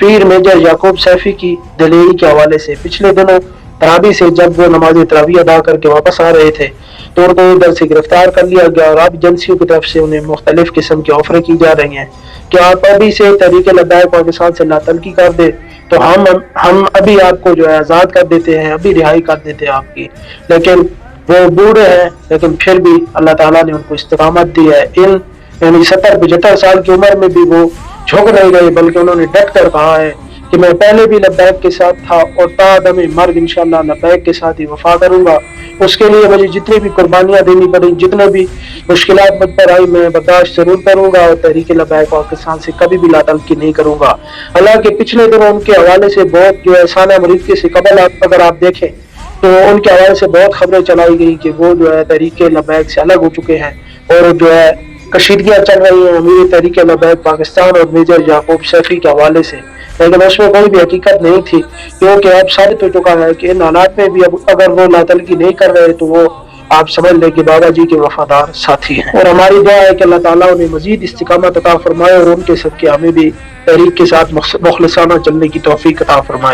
پیر major یعقوب سیفی کی دلیری کے حوالے سے پچھلے دنوں تراویح سے جب وہ نماز تراویح ادا کر کے واپس آ رہے تھے تو ان کو ادھر سے گرفتار کر لیا گیا اور اب ایجنسیوں کی طرف سے انہیں مختلف قسم کی آفریں کی جا رہی ہیں کہ آپ ابھی سے تحریک لبیک پاکستان سے لا-تلقی کر دیں تو ہم ابھی آپ کو جو ہے آزاد کر دیتے ہیں، ابھی رہائی کر دیتے ہیں آپ کی. لیکن وہ بوڑھے ہیں لیکن پھر بھی اللہ تعالیٰ نے ان کو استقامت دی ہے. یعنی 70-75 سال کی عمر میں بھی وہ جھک نہیں گئے بلکہ انہوں نے ڈٹ کر کہا ہے کہ میں پہلے بھی لبیک کے ساتھ تھا اور تا دم مرگ انشاءاللہ لبیک کے ساتھ ہی وفا کروں گا. اس کے لیے مجھے جتنی بھی قربانیاں دینی پڑیں، جتنے بھی مشکلات مجھ پر آئی، میں برداشت ضرور کروں گا اور تحریک لبیک پاکستان سے کبھی بھی لا-تلقی نہیں کروں گا. حالانکہ پچھلے دنوں ان کے حوالے سے بہت جو ہے سانحہ مریض سے قبل اگر آپ دیکھیں تو ان کے حوالے سے بہت خبریں چلائی گئی کہ وہ جو ہے تحریک لبیک سے الگ ہو چکے ہیں اور جو ہے کشیدگیاں چل رہی ہیں امیر تحریک لبیک پاکستان اور میجر یعقوب سیفی کے حوالے سے. لیکن اس میں کوئی بھی حقیقت نہیں تھی کیونکہ اب ثابت ہو چکا ہے کہ ان حالات میں بھی اب اگر وہ لا-تلقی نہیں کر رہے تو وہ آپ سمجھ لیں کہ بابا جی کے وفادار ساتھی ہیں. اور ہماری دعا ہے کہ اللہ تعالیٰ انہیں مزید استقامت عطا فرمائے اور ان کے صدقے ہمیں بھی تحریک کے ساتھ مخلصانہ چلنے کی توفیق عطا فرمائے.